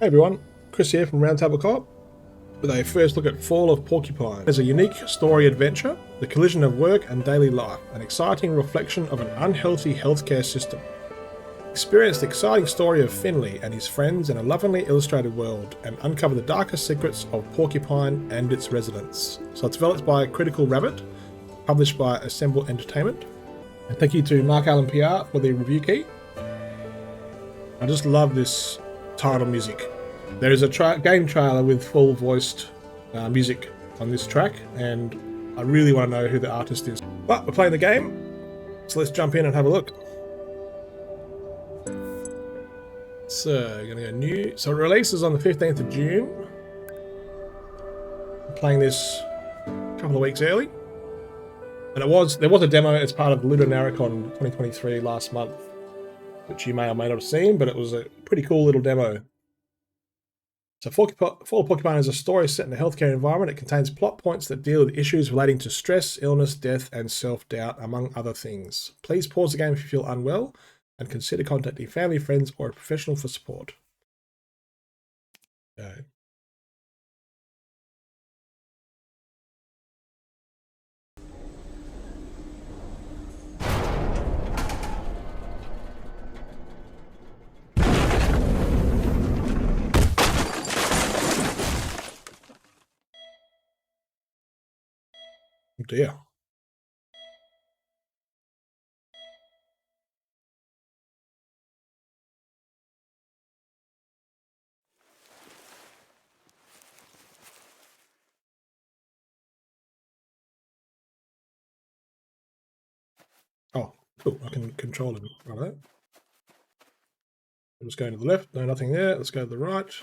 Hey everyone, Chris here from Roundtable Co-Op with a first look at Fall of Porcupine. It's a unique story adventure, the collision of work and daily life, an exciting reflection of an unhealthy healthcare system. Experience the exciting story of Finley and his friends in a lovingly illustrated world and uncover the darkest secrets of Porcupine and its residents. So it's developed by Critical Rabbit, published by Assemble Entertainment. And thank you to Mark Allen PR for the review key. I just love this title music. There is a game trailer with full voiced music on this track, and I really want to know who the artist is. But we're playing the game, so let's jump in and have a look. So, gonna go new. So it releases on the 15th of June. I'm playing this a couple of weeks early. And there was a demo as part of the Ludo Narracon 2023 last month, which you may or may not have seen, but it was a pretty cool little demo. So Fall of Porcupine is a story set in a healthcare environment. It contains plot points that deal with issues relating to stress, illness, death, and self-doubt, among other things. Please pause the game if you feel unwell, and consider contacting family, friends, or a professional for support. Okay. Oh dear. Oh, cool. I can control him. Right. I'm just going to the left. No, nothing there. Let's go to the right.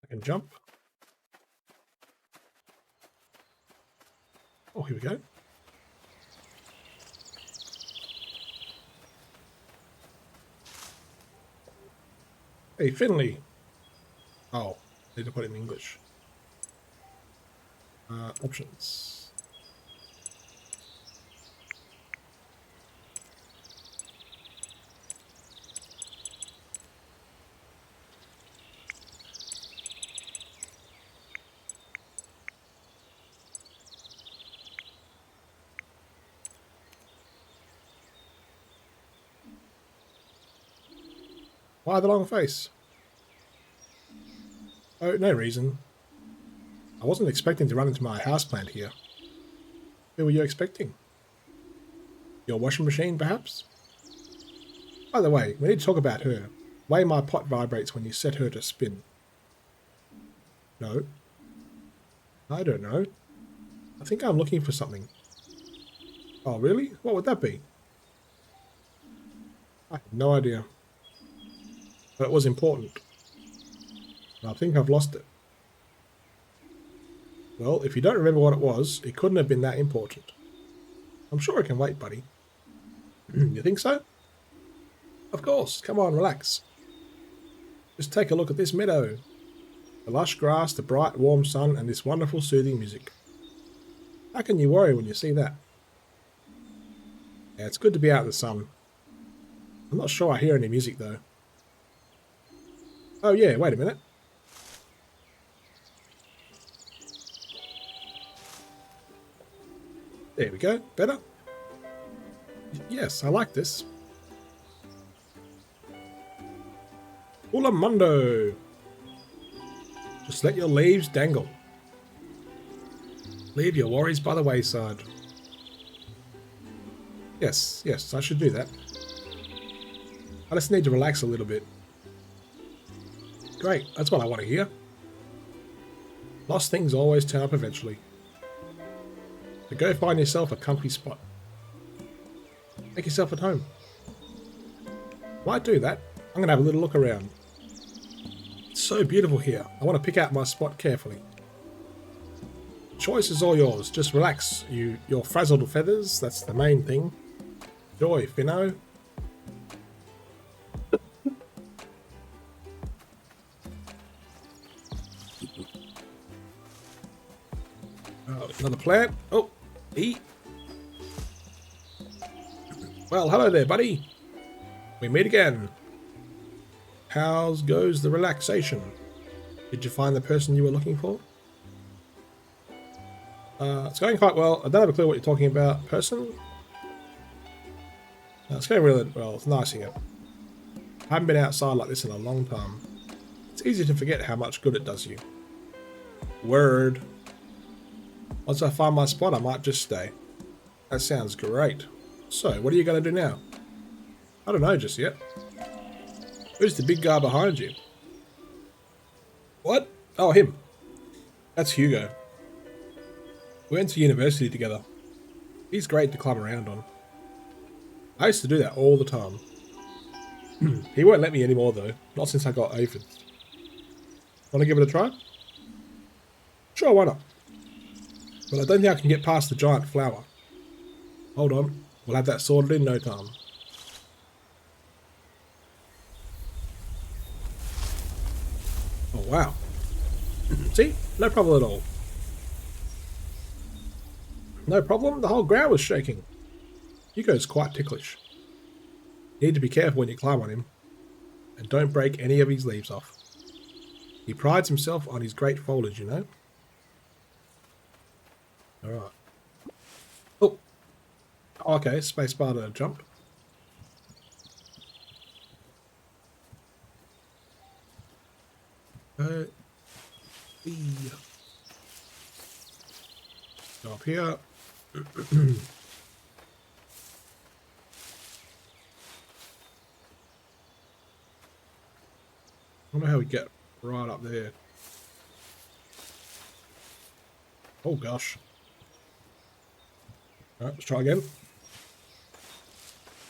I can jump. Oh, here we go. Hey, Finley. Oh, need to put it in English. Options. Why the long face? Oh, no reason. I wasn't expecting to run into my houseplant here. Who were you expecting? Your washing machine, perhaps? By the way, we need to talk about her. The way my pot vibrates when you set her to spin. No. I don't know. I think I'm looking for something. Oh, really? What would that be? I have no idea. But it was important. And I think I've lost it. Well, if you don't remember what it was, it couldn't have been that important. I'm sure it can wait, buddy. You think so? Of course. Come on, relax. Just take a look at this meadow. The lush grass, the bright, warm sun, and this wonderful, soothing music. How can you worry when you see that? Yeah, it's good to be out in the sun. I'm not sure I hear any music, though. Oh, yeah, wait a minute. There we go. Better? Yes, I like this. Hula Mundo. Just let your leaves dangle. Leave your worries by the wayside. Yes, I should do that. I just need to relax a little bit. Great, that's what I want to hear. Lost things always turn up eventually. So go find yourself a comfy spot. Make yourself at home. Might do that. I'm going to have a little look around. It's so beautiful here. I want to pick out my spot carefully. Choice is all yours. Just relax. Your frazzled feathers, that's the main thing. Joy, Finno. Oh, another plant. Oh, eat. Well, hello there, buddy. We meet again. How goes the relaxation? Did you find the person you were looking for? It's going quite well. I don't have a clue what you're talking about. Person? It's going really well. It's nice here. I haven't been outside like this in a long time. It's easy to forget how much good it does you. Word. Once I find my spot, I might just stay. That sounds great. So, what are you going to do now? I don't know just yet. Who's the big guy behind you? What? Oh, him. That's Hugo. We went to university together. He's great to climb around on. I used to do that all the time. He won't let me anymore though. Not since I got aphids. Want to give it a try? Sure, why not? But I don't think I can get past the giant flower. Hold on. We'll have that sorted in no time. Oh, wow. See? No problem at all. No problem? The whole ground was shaking. Hugo's quite ticklish. You need to be careful when you climb on him. And don't break any of his leaves off. He prides himself on his great foliage, you know? Alright. Oh! Okay, spacebar to jump. Go up here. I wonder how we get right up there. Oh gosh. Alright, let's try again.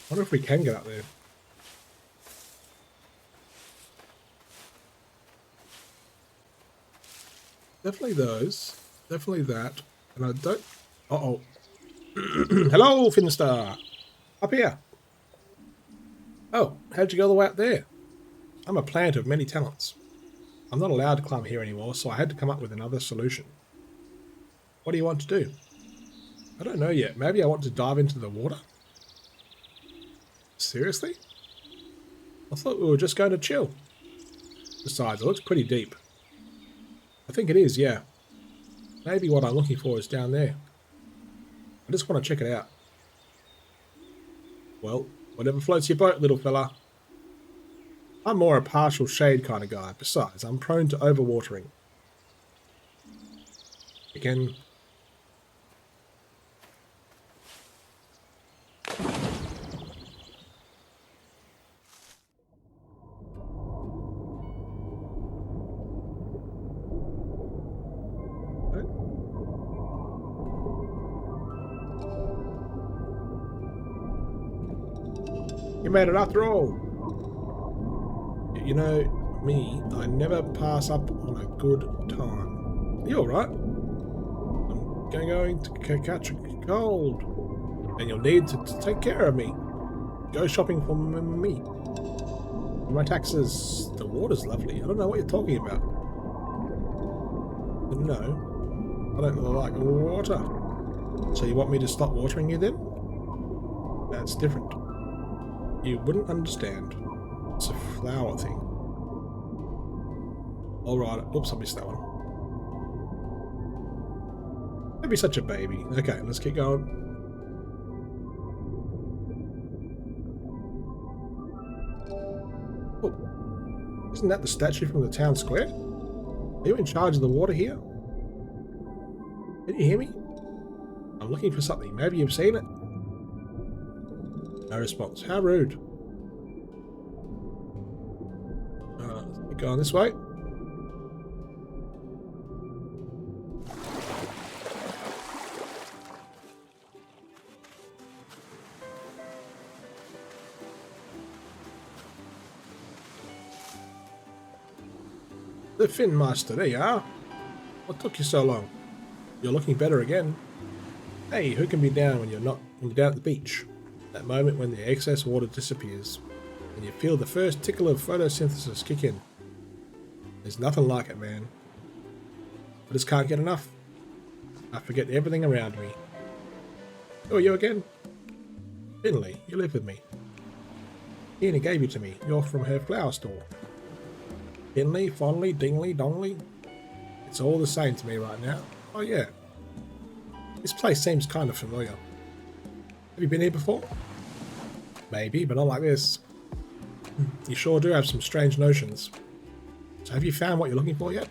I wonder if we can get up there. Definitely those. Definitely that. And I don't... Uh-oh. Hello, Finstar. Up here. Oh, how'd you go all the way up there? I'm a plant of many talents. I'm not allowed to climb here anymore, so I had to come up with another solution. What do you want to do? I don't know yet. Maybe I want to dive into the water? Seriously? I thought we were just going to chill. Besides, it looks pretty deep. I think it is, yeah. Maybe what I'm looking for is down there. I just want to check it out. Well, whatever floats your boat, little fella. I'm more a partial shade kind of guy. Besides, I'm prone to overwatering. Again. You made it after all. You know, me, I never pass up on a good time. You alright? I'm going to catch a cold. And you'll need to take care of me. Go shopping for me. For my taxes. The water's lovely. I don't know what you're talking about. No, I don't like water. So you want me to stop watering you then? That's different. You wouldn't understand. It's a flower thing. Alright, oops, I missed that one. Don't be such a baby. Okay, let's keep going. Oh, isn't that the statue from the town square? Are you in charge of the water here? Can you hear me? I'm looking for something. Maybe you've seen it? No response. How rude. Let's keep going this way. The Fin Master, there you are. What took you so long? You're looking better again. Hey, who can be down when you're down at the beach? That moment when the excess water disappears, and you feel the first tickle of photosynthesis kick in. There's nothing like it, man. I just can't get enough. I forget everything around me. Who are you again? Finley, you live with me. Tina gave you to me. You're from her flower store. Finley, Fonley, Dingley, Dongley. It's all the same to me right now. Oh yeah. This place seems kind of familiar. Have you been here before? Maybe, but not like this. You sure do have some strange notions. So have you found what you're looking for yet?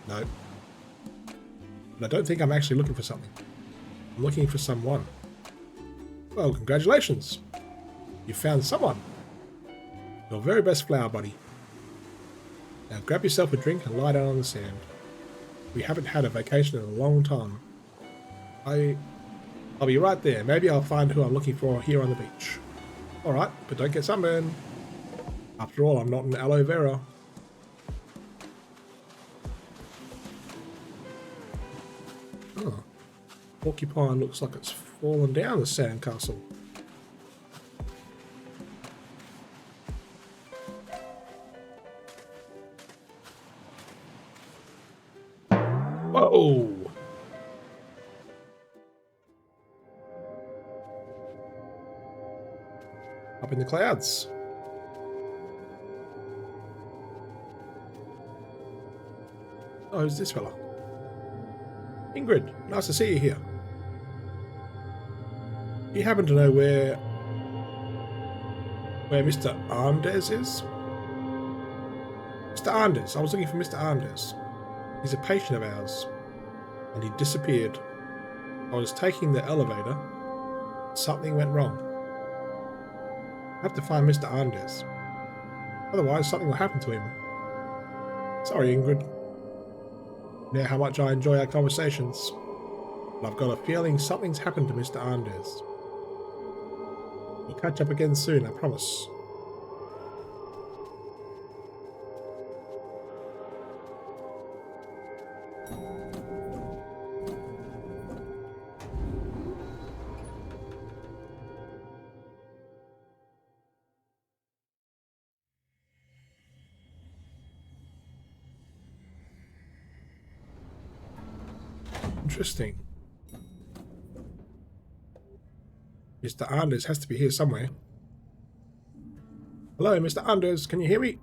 No. But I don't think I'm actually looking for something. I'm looking for someone. Well, congratulations. You found someone. Your very best flower buddy. Now grab yourself a drink and lie down on the sand. We haven't had a vacation in a long time. I'll be right there. Maybe I'll find who I'm looking for here on the beach. Alright, but don't get sunburned. After all, I'm not an aloe vera. Oh. Porcupine looks like it's fallen down the sandcastle. Whoa! Up in the clouds. Oh, who's this fella? Ingrid, nice to see you here. Do you happen to know where Mr. Andes is? Mr. Andes. I was looking for Mr. Andes. He's a patient of ours, and he disappeared. I was taking the elevator. Something went wrong. I have to find Mr. Andes. Otherwise, something will happen to him. Sorry, Ingrid. You know how much I enjoy our conversations, but I've got a feeling something's happened to Mr. Andes. We'll catch up again soon, I promise. Interesting. Mr. Anders has to be here somewhere. Hello, Mr. Anders, can you hear me?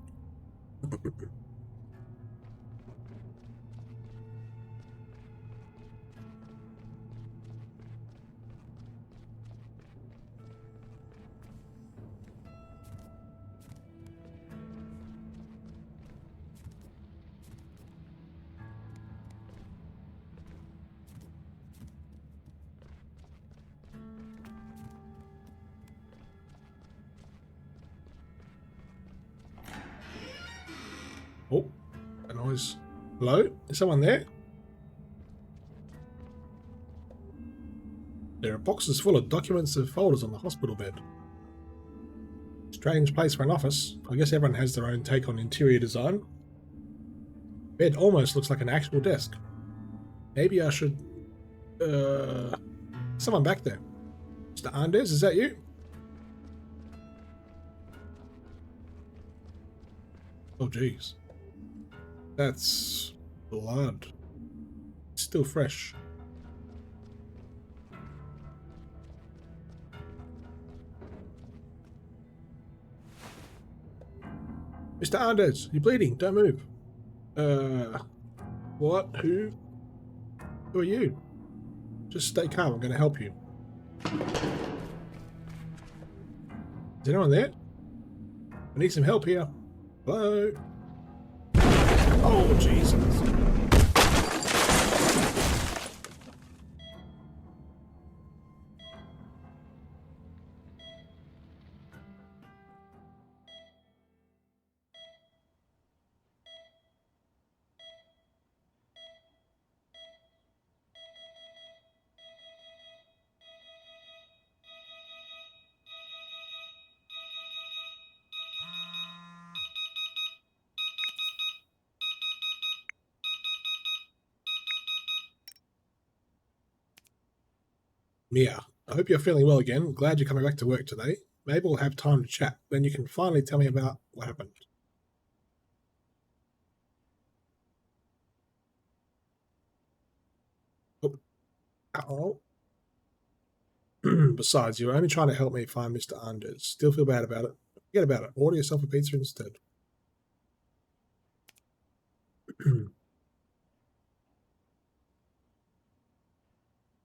Oh, a noise. Hello? Is someone there? There are boxes full of documents and folders on the hospital bed. Strange place for an office. I guess everyone has their own take on interior design. Bed almost looks like an actual desk. Maybe I should... someone back there. Mr. Anders, is that you? Oh, jeez. That's blood. It's still fresh. Mr. Anders, you're bleeding. Don't move. What? Who? Who are you? Just stay calm. I'm going to help you. Is anyone there? I need some help here. Hello? Oh, Jesus. Mia, I hope you're feeling well again. Glad you're coming back to work today. Maybe we'll have time to chat. Then you can finally tell me about what happened. Oh. Besides, you were only trying to help me find Mr. Anders. Still feel bad about it. Forget about it. Order yourself a pizza instead.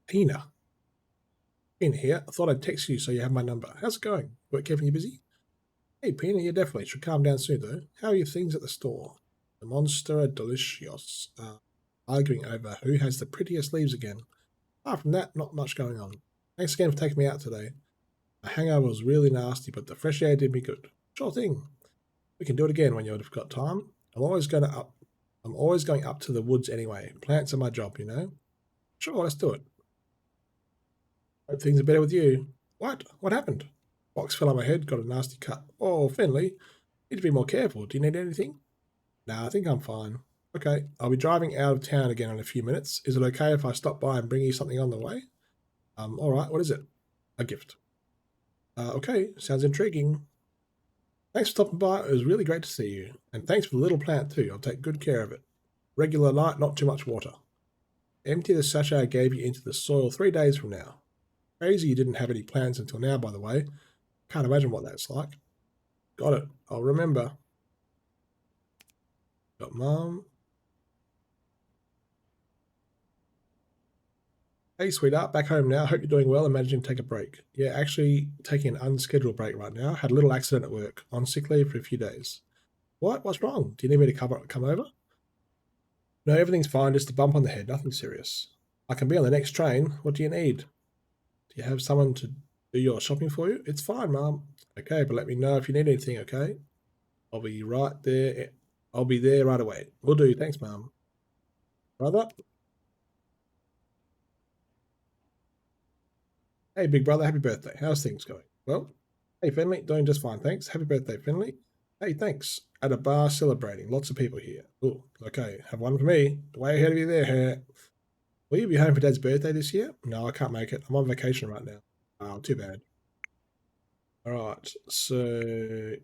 Tina. Pina here. I thought I'd text you so you have my number. How's it going? Work keeping you busy? Hey, Pina, you definitely should calm down soon, though. How are your things at the store? The monster delicious. Arguing over who has the prettiest leaves again. Apart from that, not much going on. Thanks again for taking me out today. The hangover was really nasty, but the fresh air did me good. Sure thing. We can do it again when you've got time. I'm always going up to the woods anyway. Plants are my job, you know. Sure, let's do it. Hope things are better with you. What? What happened? Box fell on my head, got a nasty cut. Oh, Finley, need to be more careful. Do you need anything? Nah, I think I'm fine. Okay, I'll be driving out of town again in a few minutes. Is it okay if I stop by and bring you something on the way? All right, what is it? A gift. Okay, sounds intriguing. Thanks for stopping by. It was really great to see you. And thanks for the little plant too. I'll take good care of it. Regular light, not too much water. Empty the sachet I gave you into the soil 3 days from now. Crazy you didn't have any plants until now, by the way. Can't imagine what that's like. Got it. I'll remember. Got Mum. Hey, sweetheart, back home now. Hope you're doing well and managing to take a break. Yeah, actually taking an unscheduled break right now. Had a little accident at work. On sick leave for a few days. What? What's wrong? Do you need me to come over? No, everything's fine. Just a bump on the head. Nothing serious. I can be on the next train. What do you need? Do you have someone to do your shopping for you? It's fine, Mum. Okay, but let me know if you need anything, okay? I'll be right there. I'll be there right away. Will do. Thanks, Mum. Brother? Hey, big brother. Happy birthday. How's things going? Well, hey, Finley. Doing just fine, thanks. Happy birthday, Finley. Hey, thanks. At a bar celebrating. Lots of people here. Oh, okay. Have one for me. Way ahead of you there. Will you be home for Dad's birthday this year? No, I can't make it. I'm on vacation right now. Oh, too bad. All right. So,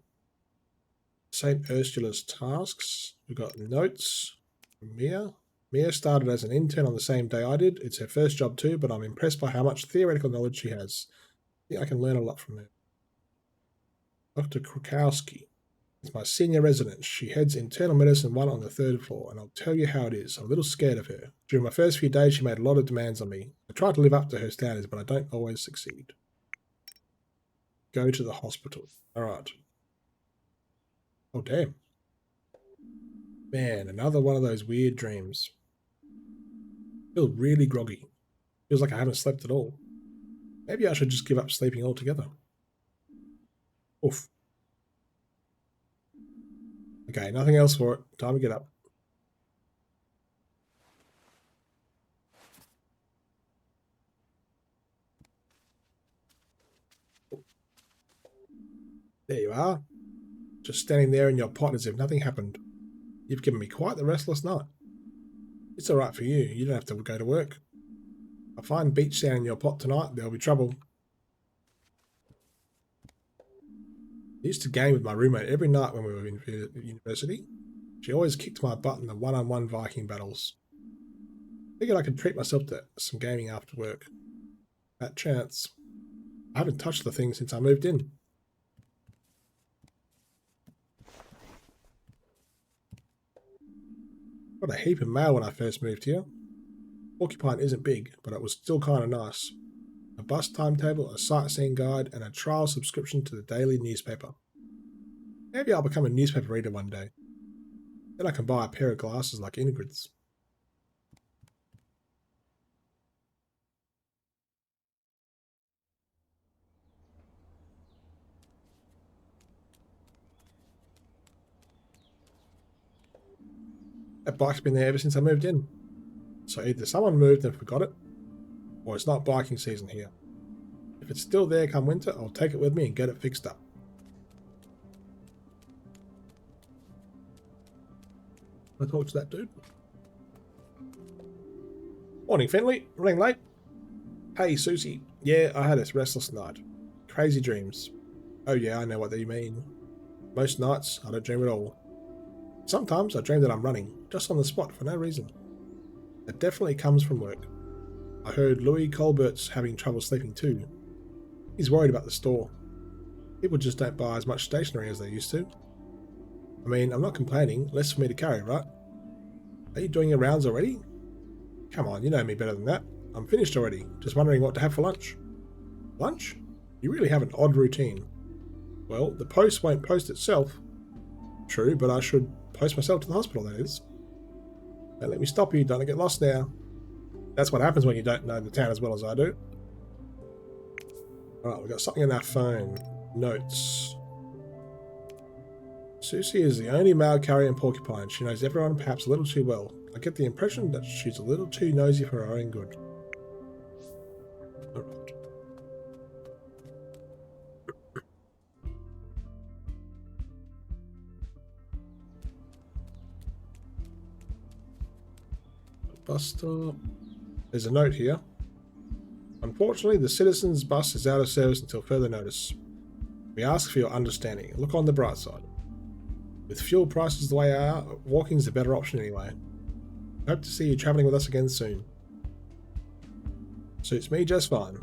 St. Ursula's tasks. We've got notes from Mia. Mia started as an intern on the same day I did. It's her first job too, but I'm impressed by how much theoretical knowledge she has. I think I can learn a lot from her. Dr. Krukowski is my senior resident. She heads internal medicine 1 on the 3rd floor, and I'll tell you how it is. I'm a little scared of her. During my first few days, she made a lot of demands on me. I try to live up to her standards, but I don't always succeed. Go to the hospital. All right. Oh, damn. Man, another one of those weird dreams. I feel really groggy. Feels like I haven't slept at all. Maybe I should just give up sleeping altogether. Oof. Okay, nothing else for it. Time to get up. There you are. Just standing there in your pot as if nothing happened. You've given me quite the restless night. It's all right for you. You don't have to go to work. If I find beach sand in your pot tonight, there'll be trouble. I used to game with my roommate every night when we were in university. She always kicked my butt in the one-on-one Viking battles. Figured I could treat myself to some gaming after work. That chance. I haven't touched the thing since I moved in. Got a heap of mail when I first moved here. Porcupine isn't big, but it was still kind of nice. A bus timetable, a sightseeing guide, and a trial subscription to the daily newspaper. Maybe I'll become a newspaper reader one day. Then I can buy a pair of glasses like Ingrid's. That bike's been there ever since I moved in. So either someone moved and forgot it, or it's not biking season here. If it's still there come winter, I'll take it with me and get it fixed up. I talk to that dude. Morning, Finley. Running late? Hey, Susie. Yeah, I had a restless night. Crazy dreams. Oh yeah, I know what you mean. Most nights, I don't dream at all. Sometimes I dream that I'm running, just on the spot for no reason. It definitely comes from work. I heard Louis Colbert's having trouble sleeping too. He's worried about the store. People just don't buy as much stationery as they used to. I mean, I'm not complaining, less for me to carry, right? Are you doing your rounds already? Come on, you know me better than that. I'm finished already, just wondering what to have for lunch. Lunch? You really have an odd routine. Well, the post won't post itself. True, but I should post myself to the hospital, that is. Don't let me stop you, don't get lost now. That's what happens when you don't know the town as well as I do. Alright, we've got something in our phone. Notes. Susie is the only mail carrier in Porcupine. She knows everyone perhaps a little too well. I get the impression that she's a little too nosy for her own good. Alright. Bus stop. There's a note here. Unfortunately, the citizens' bus is out of service until further notice. We ask for your understanding. Look on the bright side. With fuel prices the way they are, walking's the better option anyway. Hope to see you travelling with us again soon. Suits me just fine.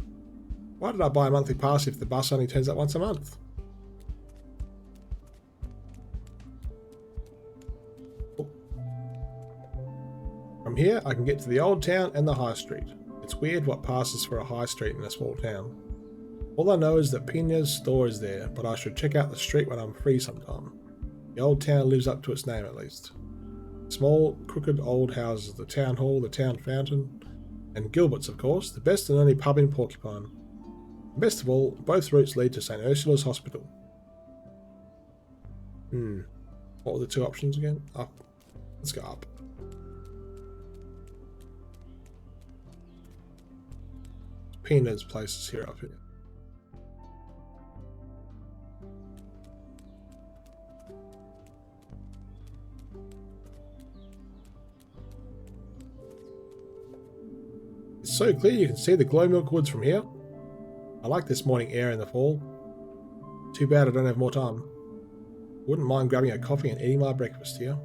Why did I buy a monthly pass if the bus only turns up once a month? Oh. From here, I can get to the old town and the high street. It's weird what passes for a high street in a small town. All I know is that Pina's store is there, but I should check out the street when I'm free sometime. The old town lives up to its name at least. Small, crooked old houses, the town hall, the town fountain, and Gilbert's, of course, the best and only pub in Porcupine. And best of all, both routes lead to St. Ursula's Hospital. What were the two options again? Up. Let's go up. Pina's place is here up here. It's so clear you can see the glow milk woods from here. I like this morning air in the fall. Too bad I don't have more time. Wouldn't mind grabbing a coffee and eating my breakfast here.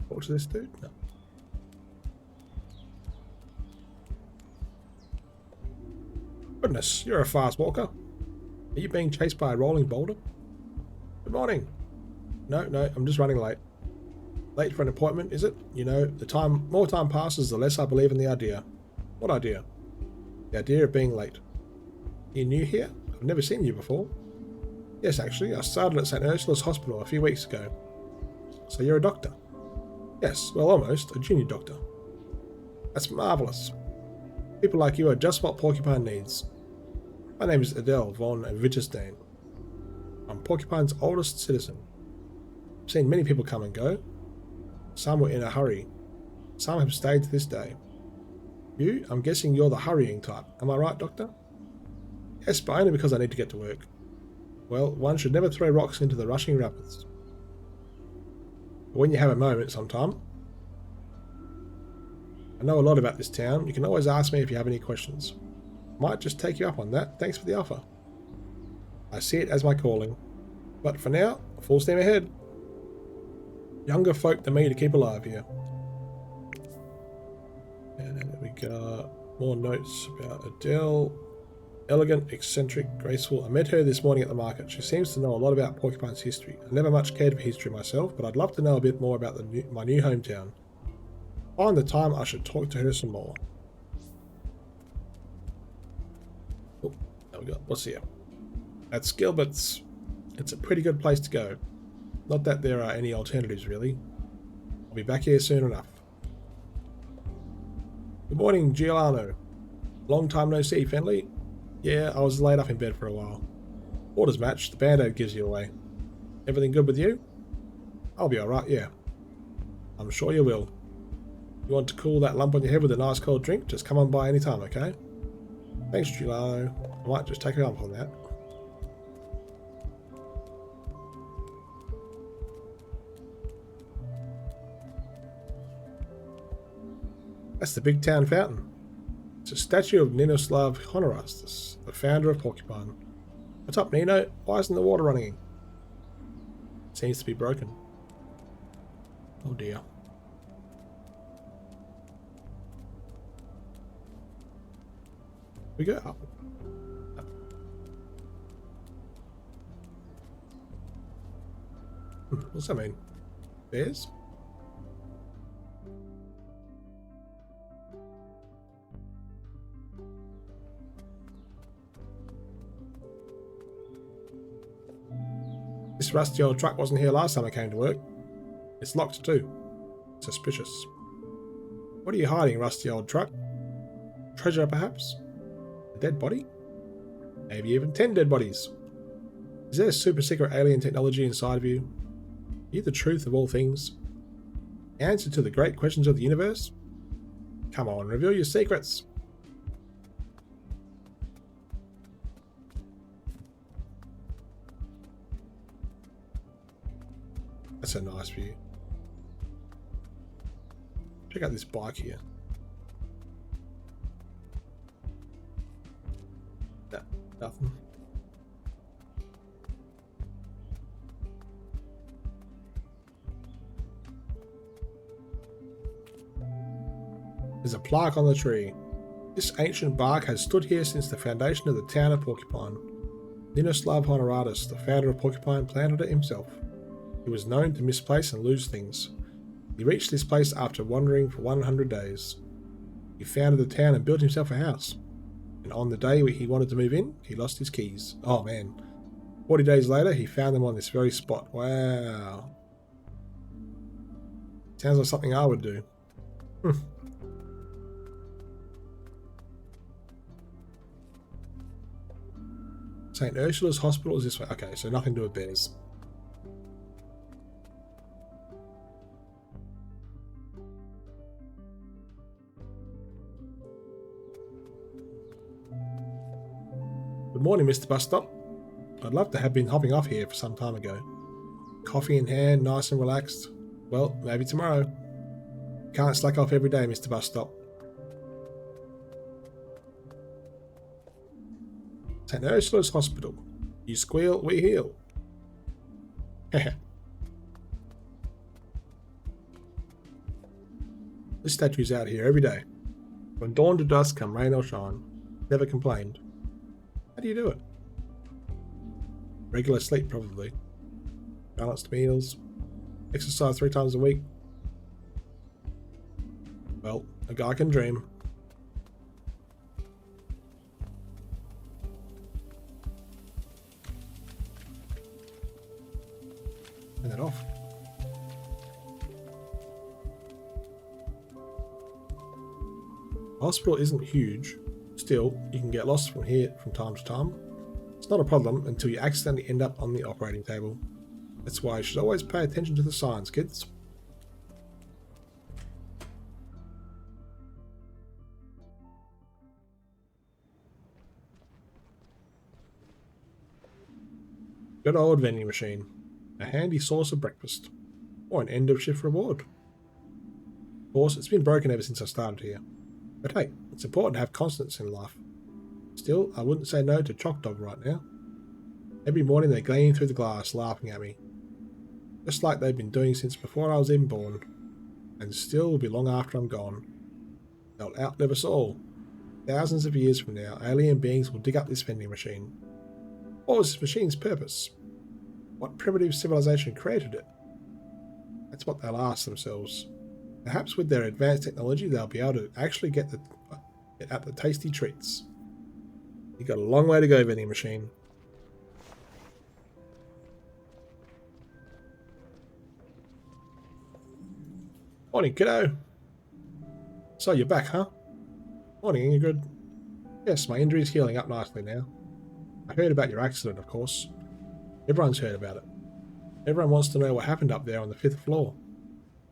Talk to this dude? No. Goodness, you're a fast walker. Are you being chased by a rolling boulder? Good morning. No, I'm just running late. Late for an appointment, is it? You know, more time passes, the less I believe in the idea. What idea? The idea of being late. You new here? I've never seen you before. Yes, actually, I started at St. Ursula's Hospital a few weeks ago. So you're a doctor? Yes, well, almost. A junior doctor. That's marvellous. People like you are just what Porcupine needs. My name is Adele von Wittgenstein. I'm Porcupine's oldest citizen. I've seen many people come and go. Some were in a hurry. Some have stayed to this day. You? I'm guessing you're the hurrying type. Am I right, Doctor? Yes, but only because I need to get to work. Well, one should never throw rocks into the rushing rapids. But when you have a moment sometime, I know a lot about this town. You can always ask me if you have any questions. Might just take you up on that. Thanks for the offer. I see it as my calling. But for now, full steam ahead. Younger folk than me to keep alive here. And we got more notes about Adele. Elegant, eccentric, graceful. I met her this morning at the market. She seems to know a lot about Porcupine's history. I never much cared for history myself, but I'd love to know a bit more about my new hometown. Find the time I should talk to her some more. Oh, there we go. What's here? That's Gilbert's. It's a pretty good place to go. Not that there are any alternatives, really. I'll be back here soon enough. Good morning, Giuliano. Long time no see, Finley. Yeah, I was laid up in bed for a while. Orders match, the band-aid gives you away. Everything good with you? I'll be alright, yeah. I'm sure you will. You want to cool that lump on your head with a nice cold drink? Just come on by any time, okay? Thanks, Giuliano. I might just take a lump on that. That's the big town fountain. It's a statue of Ninoslav Honorastus, the founder of Porcupine. What's up, Nino? Why isn't the water running? Seems to be broken. Oh dear. We go up. What's that mean? Bears? This rusty old truck wasn't here last time I came to work. It's locked too. Suspicious. What are you hiding, rusty old truck? Treasure, perhaps? A dead body? Maybe even 10 dead bodies. Is there super secret alien technology inside of you? Are you the truth of all things? The answer to the great questions of the universe? Come on, reveal your secrets. That's a nice view. Check out this bike here. No, nothing. There's a plaque on the tree. This ancient bark has stood here since the foundation of the town of Porcupine. Ninoslav Honoratus, the founder of Porcupine, planted it himself. He was known to misplace and lose things. He reached this place after wandering for 100 days. He founded the town and built himself a house. And on the day he wanted to move in, he lost his keys. Oh man. 40 days later, he found them on this very spot. Wow. Sounds like something I would do. St. Ursula's Hospital is this way. Okay, so nothing to do with bears. Good morning, Mr. Bus Stop. I'd love to have been hopping off here for some time ago. Coffee in hand, nice and relaxed. Well, maybe tomorrow. Can't slack off every day, Mr. Bus Stop. St. Ursula's Hospital. You squeal, we heal. This statue's out here every day. From dawn to dusk, come rain or shine. Never complained. How do you do it? Regular sleep, probably. Balanced meals. Exercise 3 times a week. Well, a guy can dream. Turn that off. The hospital isn't huge. Still, you can get lost from here from time to time. It's not a problem until you accidentally end up on the operating table. That's why you should always pay attention to the signs, kids. Good old vending machine. A handy source of breakfast. Or an end of shift reward. Of course, it's been broken ever since I started here. But hey, it's important to have constants in life. Still, I wouldn't say no to Chalk Dog right now. Every morning they gleam through the glass, laughing at me. Just like they've been doing since before I was even born. And still will be long after I'm gone. They'll outlive us all. Thousands of years from now, alien beings will dig up this vending machine. What was this machine's purpose? What primitive civilization created it? That's what they'll ask themselves. Perhaps with their advanced technology, they'll be able to actually get at the tasty treats. You've got a long way to go, vending machine. Morning, kiddo. So you're back, huh? Morning, Ingrid. Yes, my injury's healing up nicely now. I heard about your accident, of course. Everyone's heard about it. Everyone wants to know what happened up there on the 5th floor.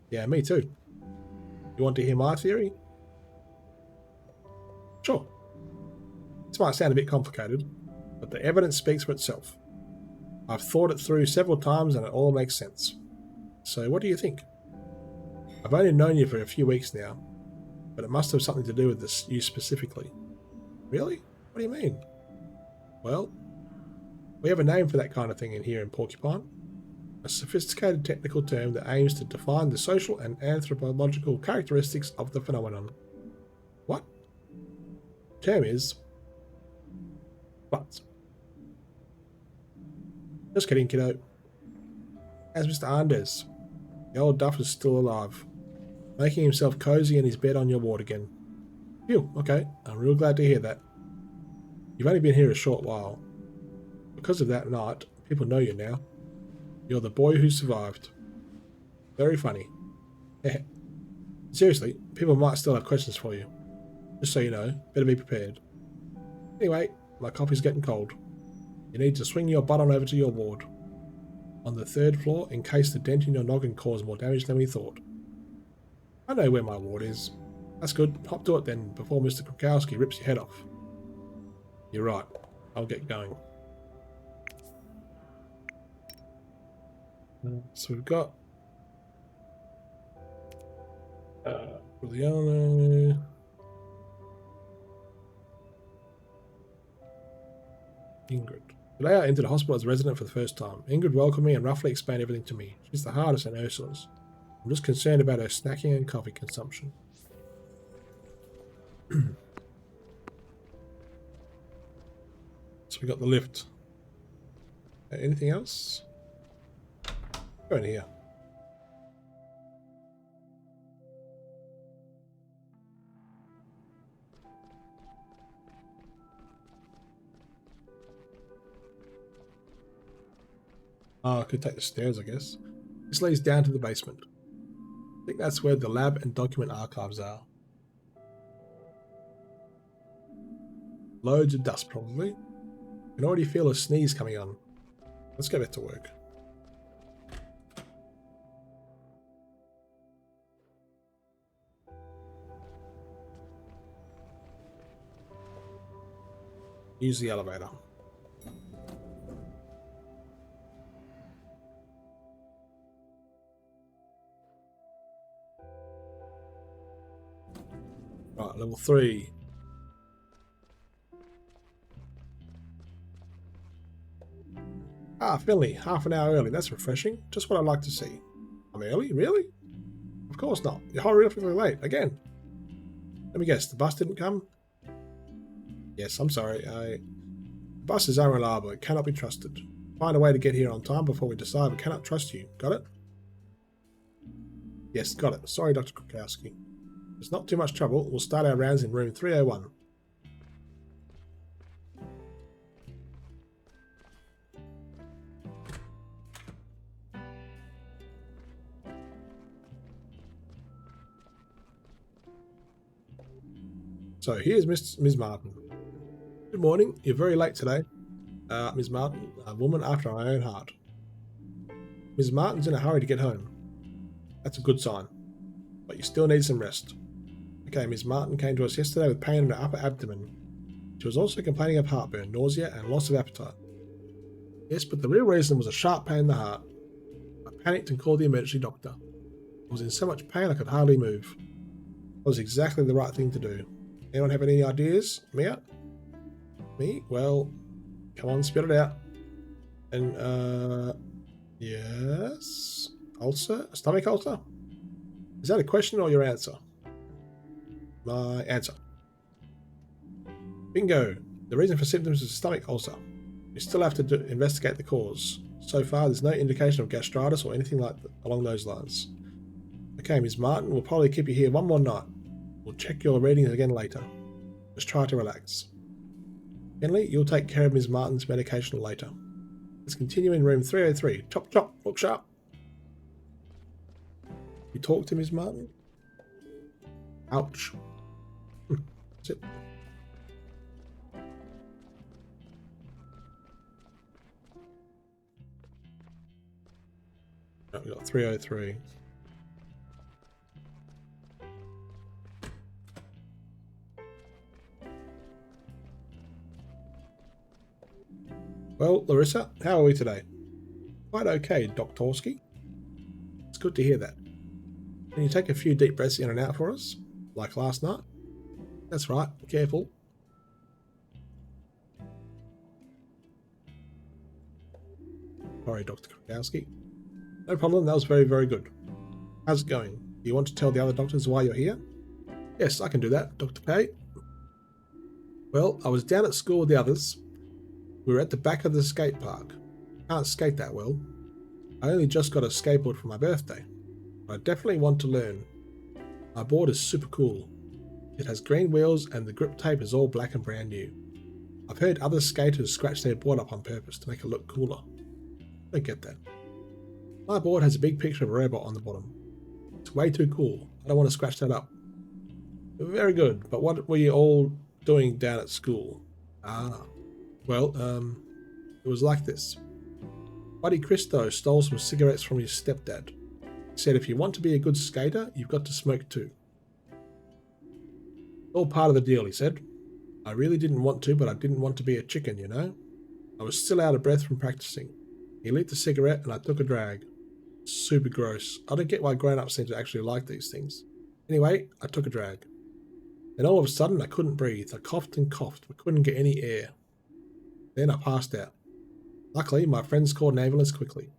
Yeah, me too. You want to hear my theory? Sure. This might sound a bit complicated, but the evidence speaks for itself. I've thought it through several times and it all makes sense. So what do you think? I've only known you for a few weeks now, but it must have something to do with this, you specifically. Really? What do you mean? Well, we have a name for that kind of thing in here in Porcupine. A sophisticated technical term that aims to define the social and anthropological characteristics of the phenomenon. What? The term is But just kidding, kiddo. As Mr. Anders, the old duff is still alive, making himself cozy in his bed on your ward again. Phew, okay, I'm real glad to hear that. You've only been here a short while. Because of that night, people know you now. You're the boy who survived. Very funny. Seriously, people might still have questions for you. Just so you know, better be prepared. Anyway, my coffee's getting cold. You need to swing your butt on over to your ward. On the 3rd floor, in case the dent in your noggin caused more damage than we thought. I know where my ward is. That's good. Hop to it then, before Mr. Krakowski rips your head off. You're right. I'll get going. So we've got Juliano. Ingrid. Today I entered the hospital as a resident for the first time. Ingrid welcomed me and roughly explained everything to me. She's the hardest in Ursula's. I'm just concerned about her snacking and coffee consumption. So we got the lift. Anything else? Go in here. I could take the stairs, I guess. This leads down to the basement. I think that's where the lab and document archives are. Loads of dust, probably. I can already feel a sneeze coming on. Let's go back to work. Use the elevator. Right, level 3. Ah, Finley, half an hour early. That's refreshing. Just what I'd like to see. I'm early? Really? Of course not. You're horrifically late. Again. Let me guess, the bus didn't come? Yes, I'm sorry. The bus is unreliable. It cannot be trusted. Find a way to get here on time before we decide we cannot trust you. Got it? Yes, got it. Sorry, Dr. Krakowski. It's not too much trouble. We'll start our rounds in room 301. So here's Ms. Martin. Good morning. You're very late today. Ms. Martin, a woman after my own heart. Ms. Martin's in a hurry to get home. That's a good sign. But you still need some rest. Okay, Ms. Martin came to us yesterday with pain in her upper abdomen. She was also complaining of heartburn, nausea, and loss of appetite. Yes, but the real reason was a sharp pain in the heart. I panicked and called the emergency doctor. I was in so much pain I could hardly move. It was exactly the right thing to do. Anyone have any ideas? Mia? Me? Well, come on, spit it out. And, yes? Ulcer? Stomach ulcer? Is that a question or your answer? My answer. Bingo! The reason for symptoms is a stomach ulcer. You still have to investigate the cause. So far, there's no indication of gastritis or anything along those lines. Okay, Ms. Martin, we'll probably keep you here one more night. We'll check your readings again later. Just try to relax. Finley, you'll take care of Ms. Martin's medication later. Let's continue in room 303. Chop, chop, look sharp. You talk to Ms. Martin? Ouch. That's it. Oh, we got 303. Well, Larissa, how are we today? Quite okay, Doktorski. It's good to hear that. Can you take a few deep breaths in and out for us? Like last night? That's right, careful. Sorry, Dr. Krakowski. No problem, that was very, very good. How's it going? Do you want to tell the other doctors why you're here? Yes, I can do that, Dr. K. Well, I was down at school with the others. We were at the back of the skate park. Can't skate that well. I only just got a skateboard for my birthday, but I definitely want to learn. My board is super cool. It has green wheels and the grip tape is all black and brand new. I've heard other skaters scratch their board up on purpose to make it look cooler. I don't get that. My board has a big picture of a robot on the bottom. It's way too cool. I don't want to scratch that up. Very good, but what were you all doing down at school? Well, it was like this. Buddy Christo stole some cigarettes from his stepdad. He said if you want to be a good skater, you've got to smoke too. All part of the deal, he said. I really didn't want to, but I didn't want to be a chicken, you know? I was still out of breath from practicing. He lit the cigarette and I took a drag. Super gross. I don't get why grown-ups seem to actually like these things. Anyway, I took a drag. Then all of a sudden I couldn't breathe. I coughed and coughed, but couldn't get any air. Then I passed out. Luckily, my friends called an ambulance quickly.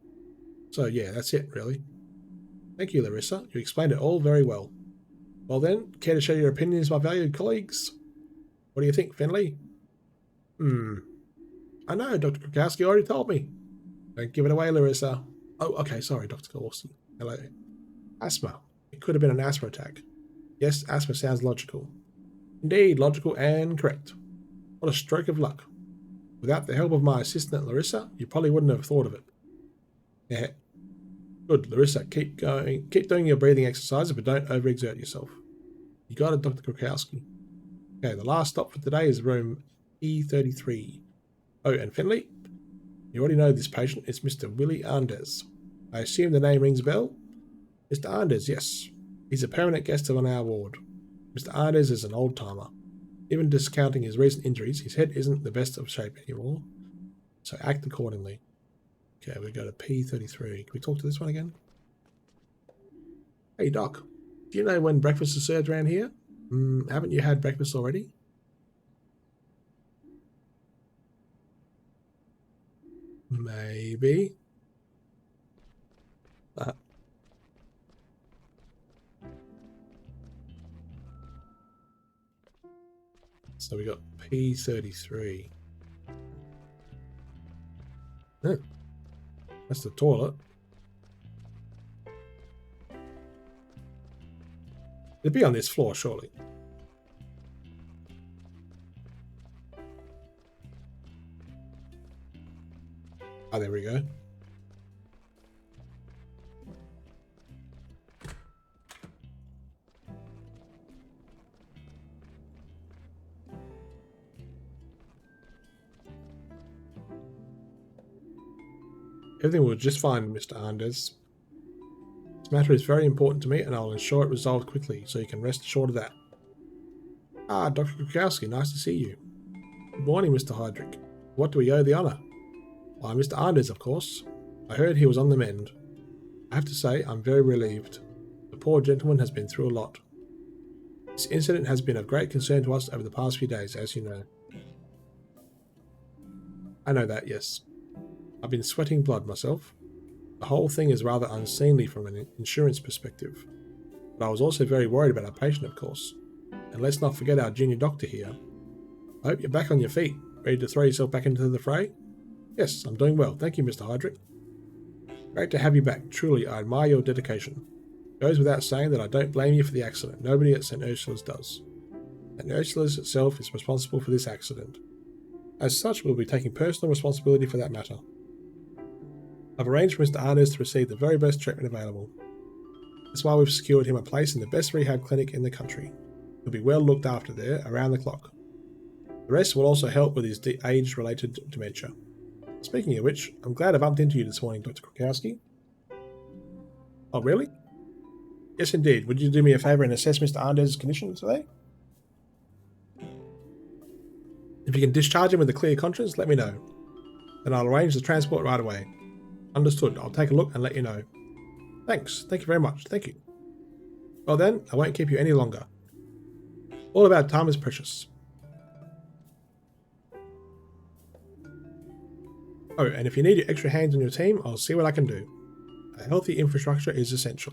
So yeah, that's it, really. Thank you, Larissa. You explained it all very well. Well then, care to share your opinions, my valued colleagues? What do you think, Finley? I know, Dr. Krakowski already told me. Don't give it away, Larissa. Oh, okay, sorry, Dr. Kowalski. Hello. Asthma. It could have been an asthma attack. Yes, asthma sounds logical. Indeed, logical and correct. What a stroke of luck. Without the help of my assistant, Larissa, you probably wouldn't have thought of it. Yeah. Good, Larissa. Keep going. Keep doing your breathing exercises, but don't overexert yourself. You got it, Dr. Krakowski. Okay, the last stop for today is room E33. Oh, and Finley, you already know this patient. It's Mr. Willie Andes. I assume the name rings a bell? Mr. Andes, yes. He's a permanent guest on our ward. Mr. Andes is an old-timer. Even discounting his recent injuries, his head isn't the best of shape anymore. So act accordingly. Okay, we go to P33. Can we talk to this one again? Hey, Doc. Do you know when breakfast is served around here? Haven't you had breakfast already? Maybe. So we got P33. Oh, that's the toilet. It'd be on this floor, surely. Oh, there we go. Everything will just fine, Mr. Andes. This matter is very important to me, and I'll ensure it resolved quickly, so you can rest assured of that. Ah, Dr. Krakowski, nice to see you. Good morning, Mr. Heydrich. What do we owe the honour? Why, Mr. Andes, of course. I heard he was on the mend. I have to say, I'm very relieved. The poor gentleman has been through a lot. This incident has been of great concern to us over the past few days, as you know. I know that, yes. I've been sweating blood myself. The whole thing is rather unseemly from an insurance perspective. But I was also very worried about our patient, of course. And let's not forget our junior doctor here. I hope you're back on your feet, ready to throw yourself back into the fray? Yes, I'm doing well. Thank you, Mr. Heydrich. Great to have you back. Truly, I admire your dedication. It goes without saying that I don't blame you for the accident. Nobody at St. Ursula's does. St. Ursula's itself is responsible for this accident. As such, we'll be taking personal responsibility for that matter. I've arranged for Mr. Arnes to receive the very best treatment available. That's why we've secured him a place in the best rehab clinic in the country. He'll be well looked after there, around the clock. The rest will also help with his age-related dementia. Speaking of which, I'm glad I bumped into you this morning, Dr. Krakowski. Oh, really? Yes, indeed. Would you do me a favour and assess Mr. Arnes' condition today? If you can discharge him with a clear conscience, let me know. Then I'll arrange the transport right away. Understood. I'll take a look and let you know. Thanks. Thank you very much. Thank you. Well then, I won't keep you any longer. All of our time is precious. Oh, and if you need extra hands on your team, I'll see what I can do. A healthy infrastructure is essential.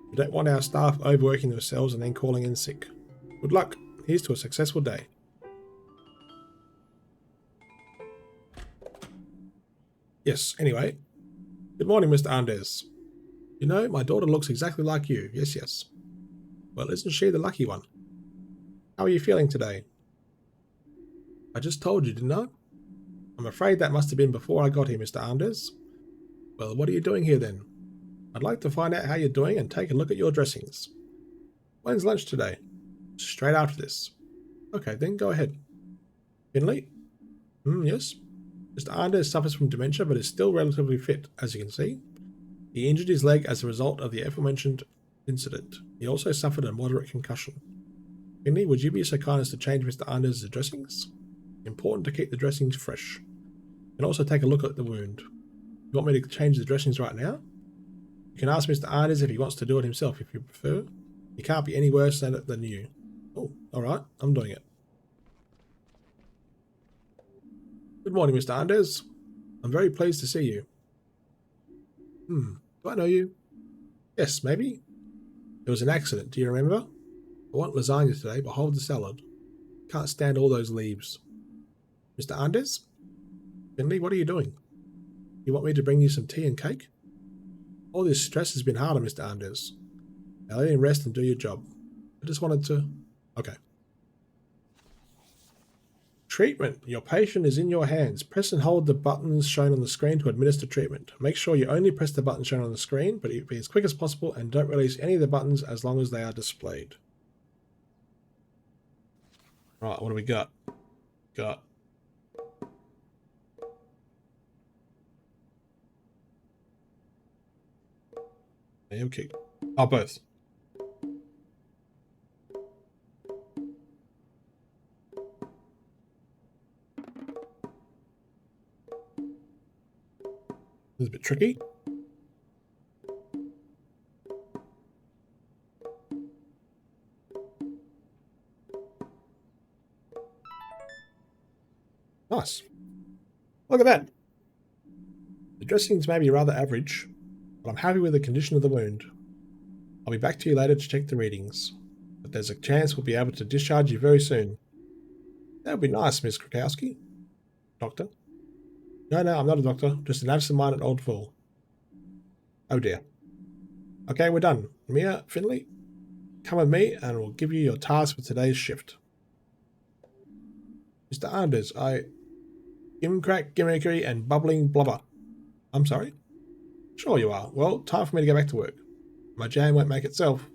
We don't want our staff overworking themselves and then calling in sick. Good luck. Here's to a successful day. Yes, anyway. Good morning, Mr. Andes. You know, my daughter looks exactly like you. Yes, yes. Well, isn't she the lucky one? How are you feeling today? I just told you, didn't I? I'm afraid that must have been before I got here, Mr. Andes. Well, what are you doing here then? I'd like to find out how you're doing and take a look at your dressings. When's lunch today? Straight after this. Okay, then go ahead. Finley? Yes. Mr. Andes suffers from dementia but is still relatively fit, as you can see. He injured his leg as a result of the aforementioned incident. He also suffered a moderate concussion. Finley, would you be so kind as to change Mr. Andes' dressings? Important to keep the dressings fresh. And also take a look at the wound. You want me to change the dressings right now? You can ask Mr. Andes if he wants to do it himself if you prefer. He can't be any worse at it than you. Oh, alright, I'm doing it. Good morning, Mr. Andes. I'm very pleased to see you. Do I know you? Yes, maybe. There was an accident, do you remember? I want lasagna today, but hold the salad. Can't stand all those leaves. Mr. Andes? Finley, what are you doing? You want me to bring you some tea and cake? All this stress has been harder, Mr. Andes. Now let him rest and do your job. I just wanted to... Okay. Treatment. Your patient is in your hands. Press and hold the buttons shown on the screen to administer treatment. Make sure you only press the button shown on the screen, but be as quick as possible and don't release any of the buttons as long as they are displayed. Right, what do we got? Okay. Oh, both. This is a bit tricky. Nice. Look at that. The dressings may be rather average, but I'm happy with the condition of the wound. I'll be back to you later to check the readings, but there's a chance we'll be able to discharge you very soon. That would be nice, Miss Krakowski. Doctor? No, I'm not a doctor, just an absent-minded old fool. Oh dear. Okay, we're done. Mia, Finley, come with me and we'll give you your task for today's shift. Mr. Anders, gimcrack, gimmickry, and bubbling blubber. I'm sorry? Sure you are. Well, time for me to go back to work. My jam won't make itself.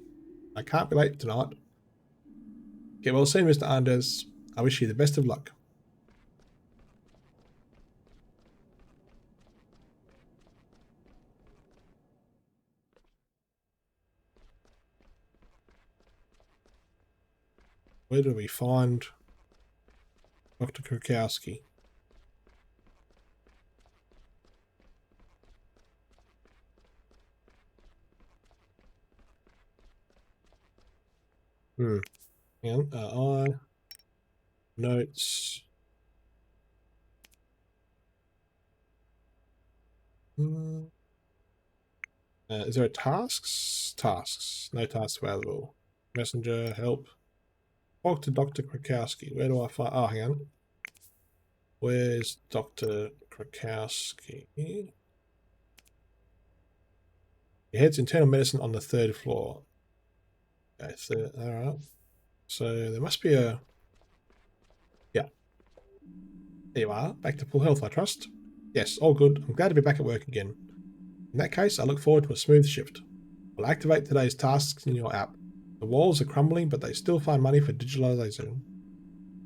I can't be late tonight. Get well soon, Mr. Anders. I wish you the best of luck. Where do we find Dr. Krakowski? Hang on. Notes. Is there a tasks? Tasks. No tasks available. Messenger, help. Talk to Dr. Krakowski. Where do I find... Oh, hang on. Where's Dr. Krakowski? He heads internal medicine on the 3rd floor. Okay, alright. So there must be a... Yeah. There you are. Back to full health, I trust. Yes, all good. I'm glad to be back at work again. In that case, I look forward to a smooth shift. I'll activate today's tasks in your app. The walls are crumbling, but they still find money for digitalization.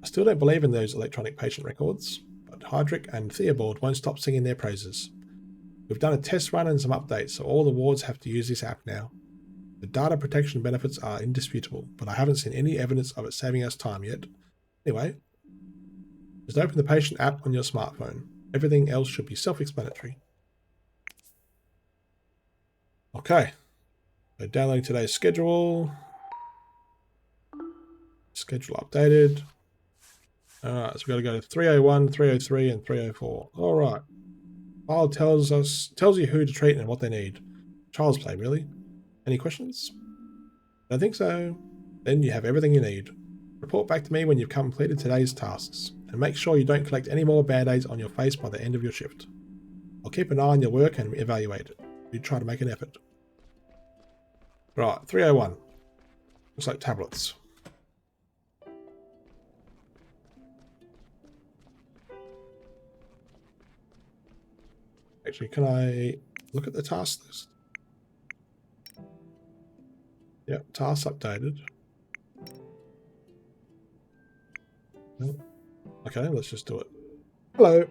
I still don't believe in those electronic patient records, but Hydric and Theobald won't stop singing their praises. We've done a test run and some updates, so all the wards have to use this app now. The data protection benefits are indisputable, but I haven't seen any evidence of it saving us time yet. Anyway, just open the patient app on your smartphone. Everything else should be self-explanatory. Okay, so downloading today's schedule. Schedule updated. Alright, so we've got to go to 301, 303, and 304. Alright. File tells you who to treat and what they need. Child's play, really? Any questions? I don't think so. Then you have everything you need. Report back to me when you've completed today's tasks, and make sure you don't collect any more band-aids on your face by the end of your shift. I'll keep an eye on your work and evaluate it. You try to make an effort. Right, 301. Looks like tablets. Actually, can I look at the task list? Yep, tasks updated. Okay, let's just do it. Hello.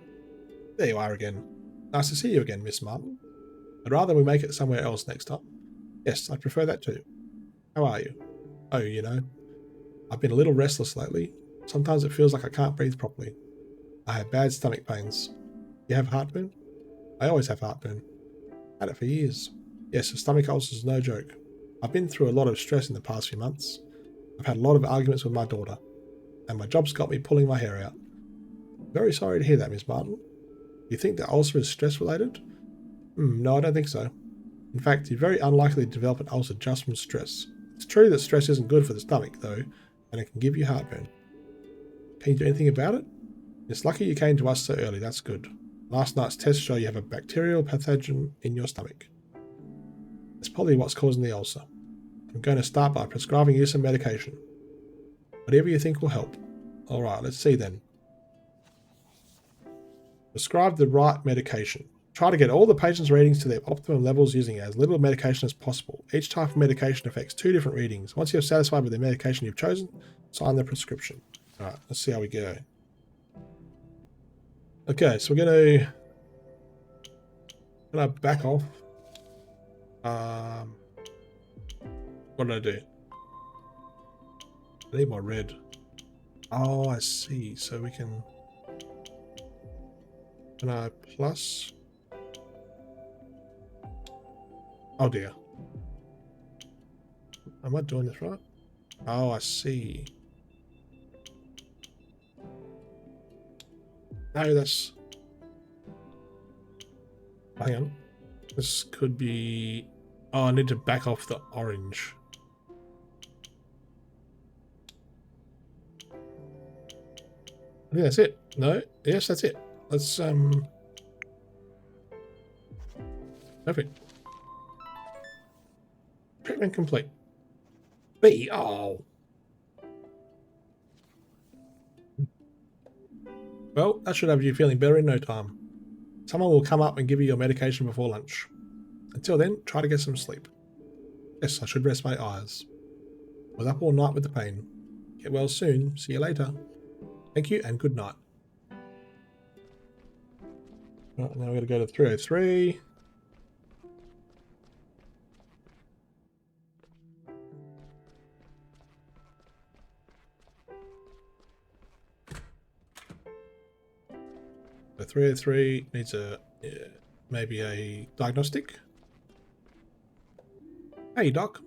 There you are again. Nice to see you again, Miss Martin. I'd rather we make it somewhere else next time. Yes, I'd prefer that too. How are you? Oh, you know, I've been a little restless lately. Sometimes it feels like I can't breathe properly. I have bad stomach pains. You have heartburn? I always have heartburn. Had it for years. Yes, a stomach ulcer is no joke. I've been through a lot of stress in the past few months. I've had a lot of arguments with my daughter, and my job's got me pulling my hair out. Very sorry to hear that, Miss Martin. You think the ulcer is stress-related? No, I don't think so. In fact, you're very unlikely to develop an ulcer just from stress. It's true that stress isn't good for the stomach, though, and it can give you heartburn. Can you do anything about it? It's lucky you came to us so early, that's good. Last night's tests show you have a bacterial pathogen in your stomach. That's probably what's causing the ulcer. I'm going to start by prescribing you some medication. Whatever you think will help. Alright, let's see then. Prescribe the right medication. Try to get all the patient's readings to their optimum levels using as little medication as possible. Each type of medication affects 2 different readings. Once you're satisfied with the medication you've chosen, sign the prescription. Alright, let's see how we go. Okay, so we're gonna back off. What did I do? I need my red. Oh, I see. So we can I plus? Oh dear. Am I doing this right? Oh, I see. No, that's... Hang on. This could be... Oh, I need to back off the orange. I think that's it. No? Yes, that's it. Let's, Perfect. Treatment complete. B. Oh. Well, that should have you feeling better in no time. Someone will come up and give you your medication before lunch. Until then, try to get some sleep. Yes, I should rest my eyes. I was up all night with the pain. Get well soon. See you later. Thank you and good night. Right, now we're going to go to 303. So 303 needs a maybe a diagnostic. Hey Doc,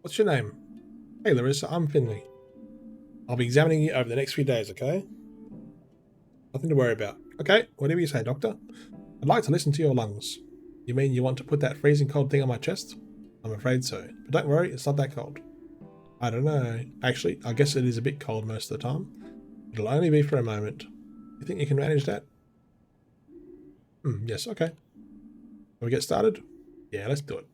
what's your name? Hey Larissa, I'm Finley. I'll be examining you over the next few days, okay? Nothing to worry about. Okay, whatever you say, Doctor. I'd like to listen to your lungs. You mean you want to put that freezing cold thing on my chest? I'm afraid so. But don't worry, it's not that cold. I don't know. Actually, I guess it is a bit cold most of the time. It'll only be for a moment. You think you can manage that? Yes, okay. Can we get started? Yeah, let's do it.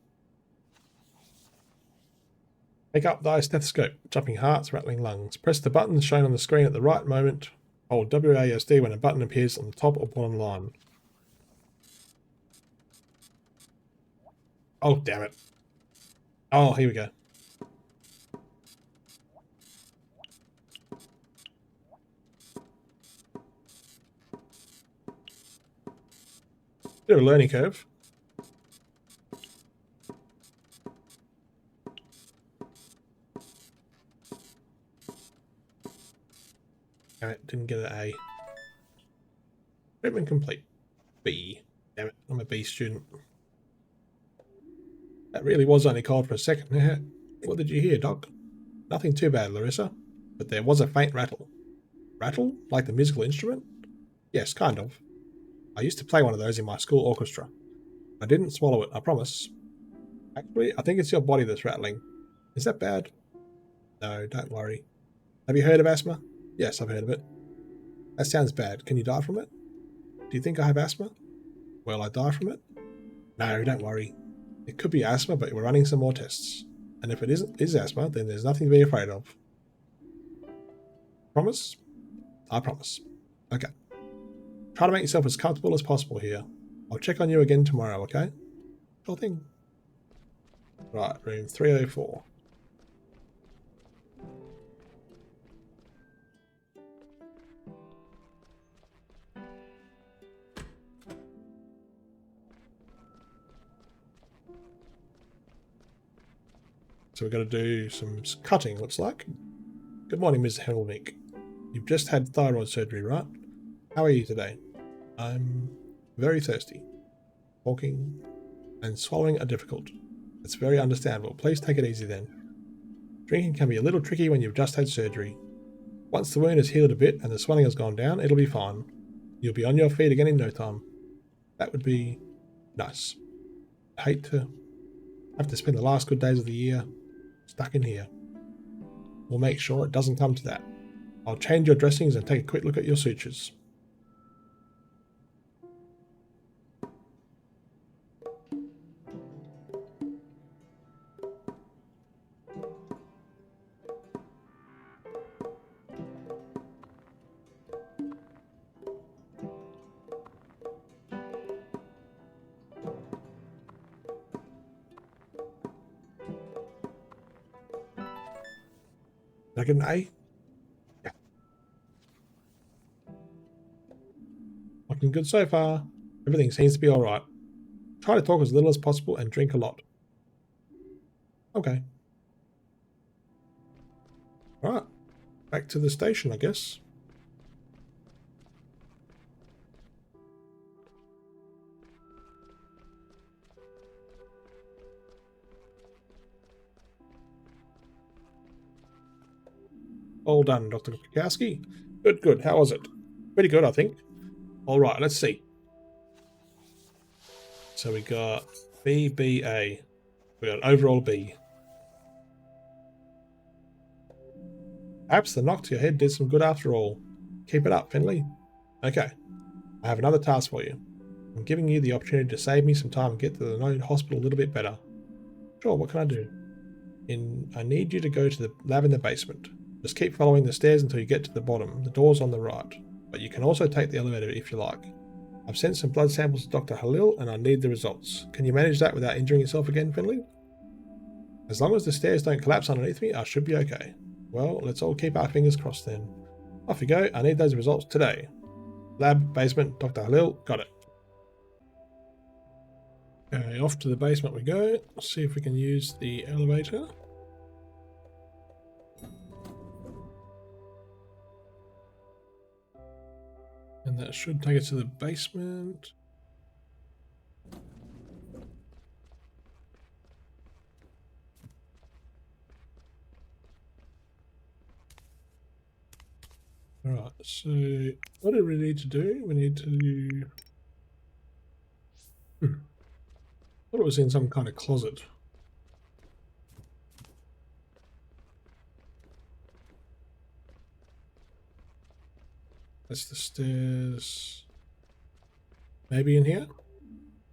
Pick up thy stethoscope. Jumping hearts, rattling lungs. Press the buttons shown on the screen at the right moment. Hold WASD when a button appears on the top or bottom line. Oh, damn it. Oh, here we go. Bit of a learning curve. Damn it, didn't get an A. Treatment complete. B. Damn it, I'm a B student. That really was only cold for a second. What did you hear, Doc? Nothing too bad, Larissa. But there was a faint rattle. Rattle? Like the musical instrument? Yes, kind of. I used to play one of those in my school orchestra. I didn't swallow it, I promise. Actually, I think it's your body that's rattling. Is that bad? No, don't worry. Have you heard of asthma? Yes, I've heard of it. That sounds bad. Can you die from it? Do you think I have asthma? Will I die from it? No, don't worry. It could be asthma, but we're running some more tests. And if it is asthma, then there's nothing to be afraid of. Promise? I promise. Okay. Try to make yourself as comfortable as possible here. I'll check on you again tomorrow, okay? Sure thing. Right, room 304. So we're going to do some cutting, looks like. Good morning, Ms. Helmick. You've just had thyroid surgery, right? How are you today? I'm very thirsty. Walking and swallowing are difficult. It's very understandable. Please take it easy then. Drinking can be a little tricky when you've just had surgery. Once the wound has healed a bit and the swelling has gone down, it'll be fine. You'll be on your feet again in no time. That would be nice. I hate to have to spend the last good days of the year stuck in here. We'll make sure it doesn't come to that. I'll change your dressings and take a quick look at your sutures. Did I get an A? Yeah. Looking good so far. Everything seems to be alright. Try to talk as little as possible and drink a lot. Okay. Alright. Back to the station, I guess. All done, Dr. Krakowski. Good, good. How was it? Pretty good, I think. All right, let's see. So we got B, B, A. We got an overall B. Perhaps the knock to your head did some good after all. Keep it up, Finley. Okay, I have another task for you. I'm giving you the opportunity to save me some time and get to the known hospital a little bit better. Sure, what can I do? I need you to go to the lab in the basement. Just keep following the stairs until you get to the bottom. The door's on the right, but you can also take the elevator if you like. I've sent some blood samples to Dr. Halil and I need the results. Can you manage that without injuring yourself again, Finley? As long as the stairs don't collapse underneath me, I should be okay. Well, let's all keep our fingers crossed then. Off you go, I need those results today. Lab, basement, Dr. Halil, got it. Okay, off to the basement we go. Let's see if we can use the elevator. And that should take us to the basement. Alright, so what do we need to do? We need to... I thought it was in some kind of closet. That's the stairs. Maybe in here?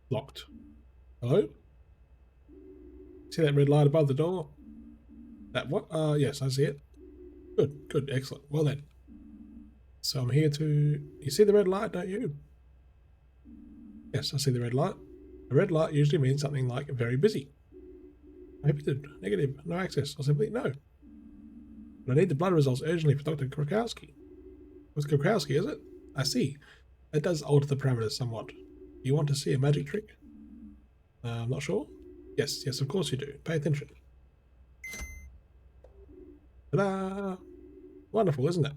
Locked. Hello? See that red light above the door? That what? Yes, I see it. Good, good, excellent. Well then. So I'm here to... You see the red light, don't you? Yes, I see the red light. A red light usually means something like very busy. Prohibited, negative, no access, or simply no. But I need the blood results urgently for Dr. Krakowski. With Krakowski, is it? I see. That does alter the parameters somewhat. You want to see a magic trick? I'm not sure. Yes, yes, of course you do. Pay attention. Ta-da! Wonderful, isn't it?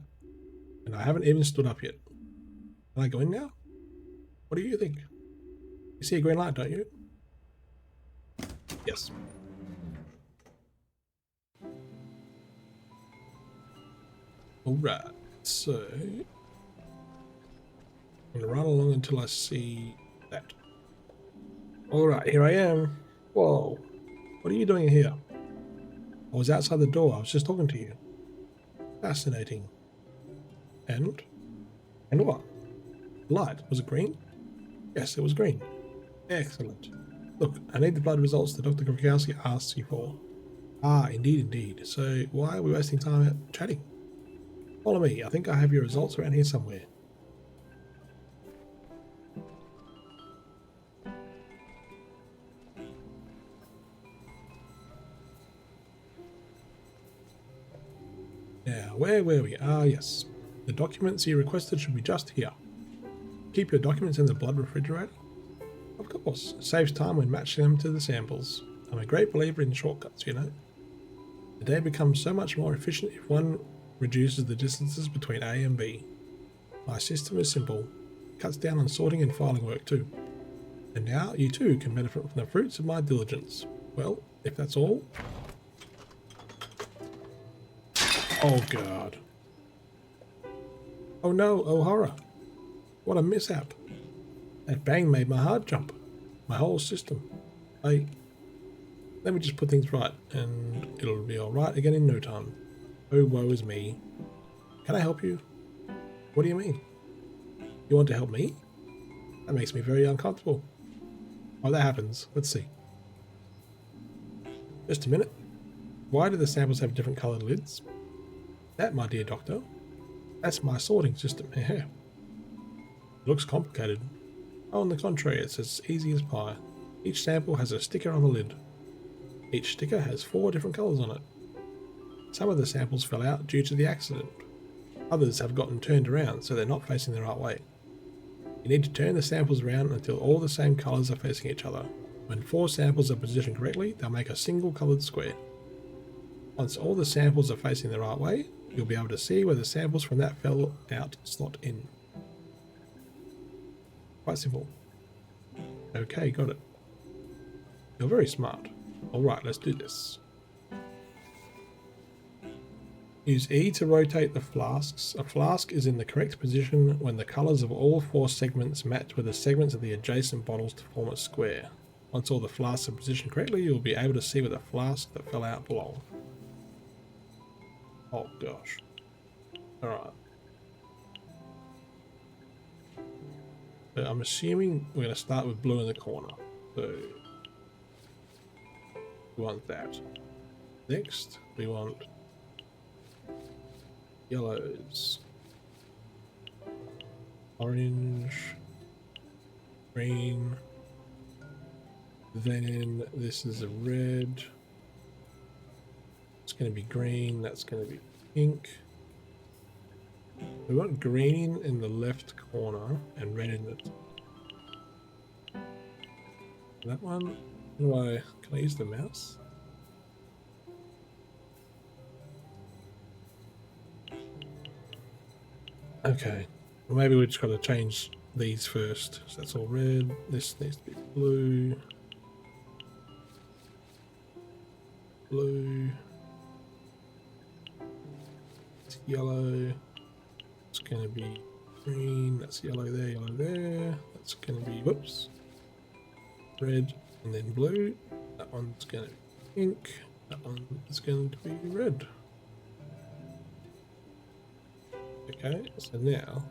And I haven't even stood up yet. Can I go in now? What do you think? You see a green light, don't you? Yes. Alright, so... I'm going to run along until I see that. Alright, here I am. Whoa. What are you doing here? I was outside the door. I was just talking to you. Fascinating. And? And what? Light. Was it green? Yes, it was green. Excellent. Look, I need the blood results that Dr. Krakowski asked you for. Ah, indeed, indeed. So why are we wasting time out chatting? Follow me. I think I have your results around here somewhere. Now, where were we? Ah, yes. The documents you requested should be just here. Keep your documents in the blood refrigerator? Of course. It saves time when matching them to the samples. I'm a great believer in shortcuts, you know. The day becomes so much more efficient if one reduces the distances between A and B. My system is simple. It cuts down on sorting and filing work too. And now you too can benefit from the fruits of my diligence. Well, if that's all... Oh god. Oh no, oh horror. What a mishap. That bang made my heart jump. My whole system. Let me just put things right, and it'll be alright again in no time. Oh, woe is me. Can I help you? What do you mean? You want to help me? That makes me very uncomfortable. Oh, that happens. Let's see. Just a minute. Why do the samples have different coloured lids? That, my dear doctor, that's my sorting system. It looks complicated. Oh, on the contrary, it's as easy as pie. Each sample has a sticker on the lid. Each sticker has 4 different colours on it. Some of the samples fell out due to the accident. Others have gotten turned around so they're not facing the right way. You need to turn the samples around until all the same colours are facing each other. When 4 samples are positioned correctly, they'll make a single coloured square. Once all the samples are facing the right way, you'll be able to see where the samples from that fell out slot in. Quite simple. Okay, got it. You're very smart. Alright, let's do this. Use E to rotate the flasks. A flask is in the correct position when the colours of all 4 segments match with the segments of the adjacent bottles to form a square. Once all the flasks are positioned correctly, you'll be able to see where the flask that fell out belong. Oh gosh. Alright. So I'm assuming we're going to start with blue in the corner. So we want that. Next, we want yellows, orange, green, then this is a red, it's going to be green, that's going to be pink. We want green in the left corner and red in the top. That one, can I use the mouse? Okay, well, maybe we just got to change these first. So that's all red. This needs to be blue. Blue. It's yellow. It's going to be green. That's yellow there, yellow there. That's going to be, whoops, red and then blue. That one's going to be pink. That one is going to be red. Okay, so now,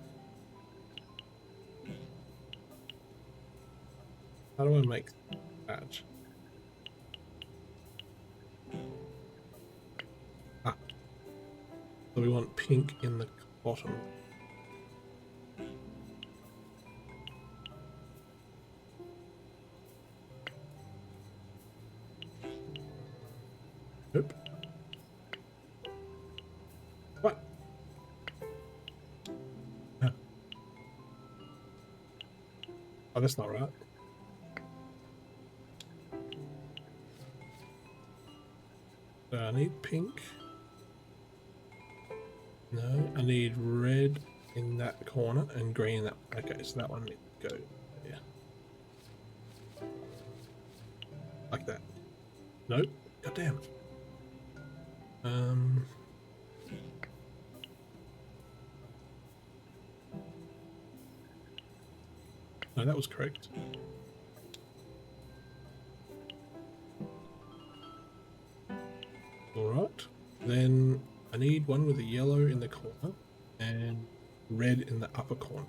how do I make that? Ah, so we want pink in the bottom. Nope. What? Oh, that's not right. So I need pink. No, I need red in that corner and green in that. Okay, so that one needs to go there. Like that. Nope. Goddamn. No, that was correct. Alright, then I need one with a yellow in the corner and red in the upper corner.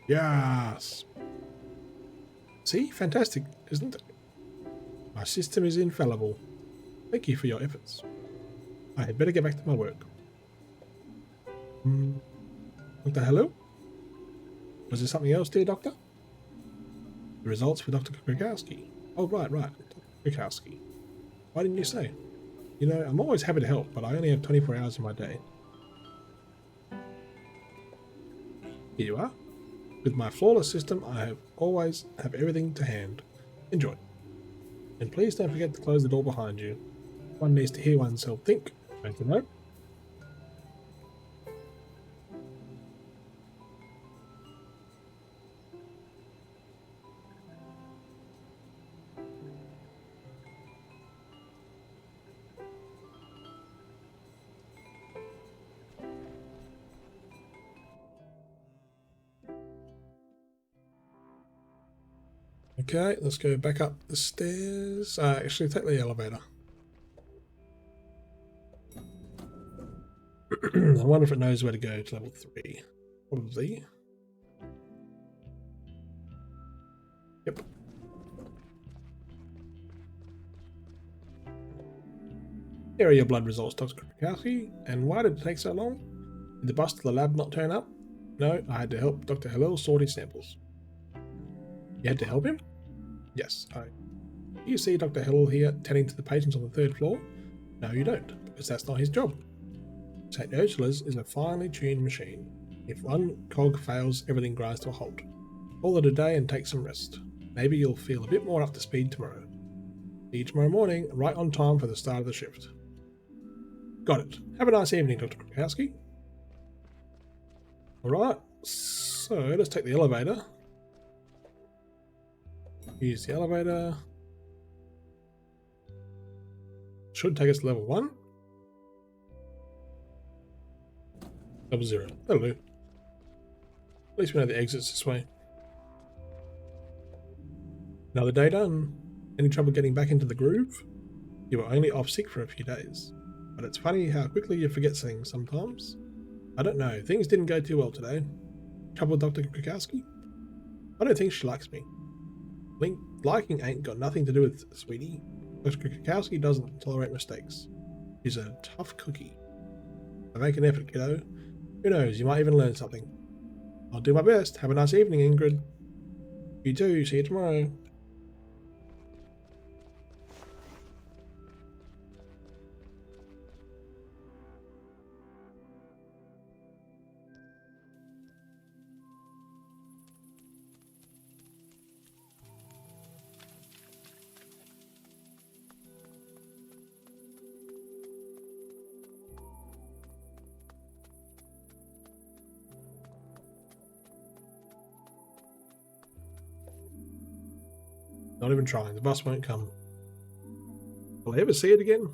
Yes! See? Fantastic, isn't it? My system is infallible. Thank you for your efforts. I had better get back to my work. Doctor, hello? Was there something else, dear Doctor? The results for Dr. Krakowski. Oh, right. Dr. Krakowski. Why didn't you say? You know, I'm always happy to help, but I only have 24 hours in my day. Here you are. With my flawless system, I always have everything to hand. Enjoy. And please don't forget to close the door behind you. One needs to hear oneself think, don't you know? Okay, let's go back up the stairs. Actually, take the elevator. I wonder if it knows where to go to level 3. Probably. Yep. Here are your blood results, Dr. Krakowski. And why did it take so long? Did the bus to the lab not turn up? No, I had to help Dr. Hillel sort his samples. You had to help him? Yes. You see Dr. Hillel here tending to the patients on the 3rd floor? No, you don't, because that's not his job. St. Ursula's is a finely tuned machine. If one cog fails, everything grinds to a halt. Call it a day and take some rest. Maybe you'll feel a bit more up to speed tomorrow. See you tomorrow morning, right on time for the start of the shift. Got it. Have a nice evening, Dr. Krakowski. Alright, so let's take the elevator. Use the elevator. Should take us to level 1. Level 0. That'll do. At least we know the exit's this way. Another day done. Any trouble getting back into the groove? You were only off sick for a few days. But it's funny how quickly you forget things sometimes. I don't know, things didn't go too well today. Trouble with Dr. Krakowski? I don't think she likes me. Liking ain't got nothing to do with it, sweetie. Dr. Krakowski doesn't tolerate mistakes. She's a tough cookie. I make an effort, kiddo. Who knows, you might even learn something. I'll do my best. Have a nice evening, Ingrid. You too, see you tomorrow. Not even trying, the bus won't come. Will I ever see it again?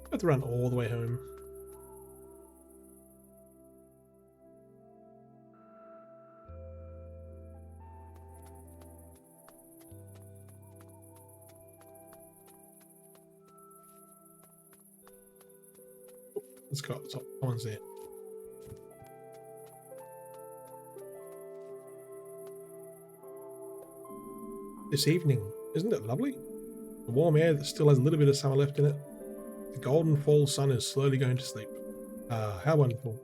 I have to run all the way home. Let's go up the top. Someone's there. This evening, isn't it lovely? The warm air that still has a little bit of summer left in it. The golden fall sun is slowly going to sleep. Ah, how wonderful.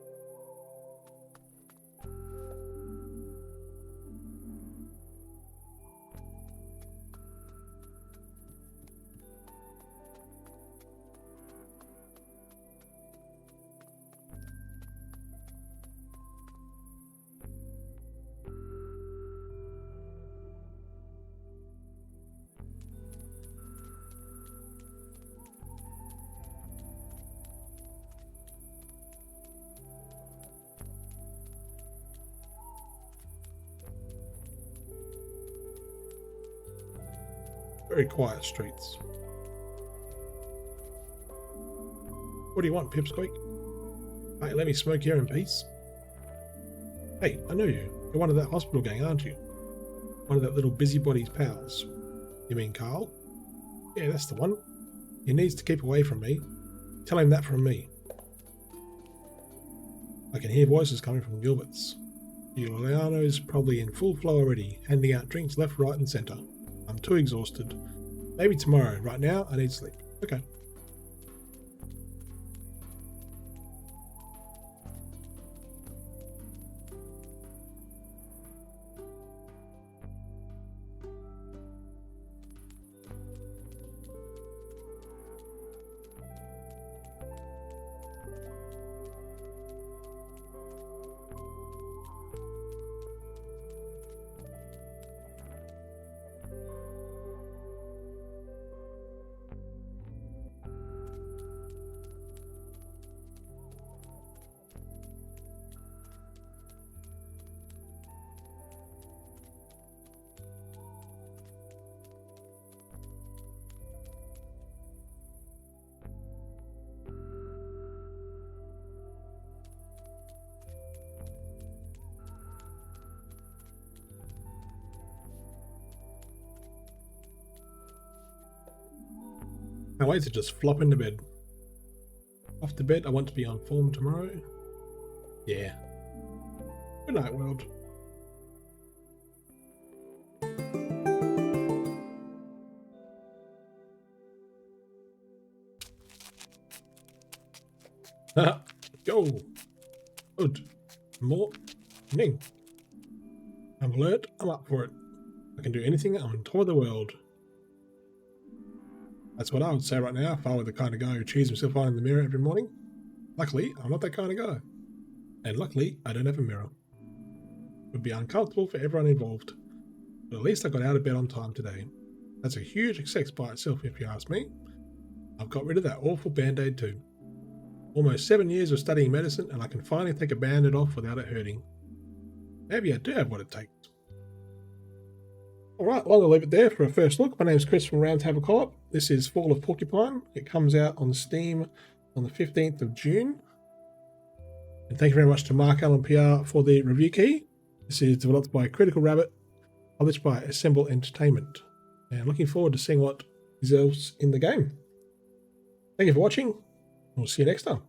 Very quiet streets. What do you want, Pipsqueak? Hey, let me smoke here in peace. Hey, I know you. You're one of that hospital gang, aren't you? One of that little busybody's pals. You mean Carl? Yeah, that's the one. He needs to keep away from me. Tell him that from me. I can hear voices coming from Gilbert's. Giuliano is probably in full flow already, handing out drinks left, right, and centre. I'm too exhausted. Maybe tomorrow. Right now, I need sleep. Okay. Can't wait to just flop into bed. Off to bed, I want to be on form tomorrow. Yeah. Good night, world. Go. Good morning. I'm alert. I'm up for it. I can do anything on tour the world. That's what I would say right now if I were the kind of guy who cheers himself on in the mirror every morning. Luckily, I'm not that kind of guy. And luckily, I don't have a mirror. It would be uncomfortable for everyone involved. But at least I got out of bed on time today. That's a huge success by itself, if you ask me. I've got rid of that awful band-aid too. Almost 7 years of studying medicine, and I can finally take a band-aid off without it hurting. Maybe I do have what it takes. Alright, well, I'll leave it there for a first look. My name's Chris from Roundtable Co-Op. This is Fall of Porcupine. It comes out on Steam on the 15th of June. And thank you very much to Mark Allen PR for the review key. This is developed by Critical Rabbit, published by Assemble Entertainment. And looking forward to seeing what is else in the game. Thank you for watching. We'll see you next time.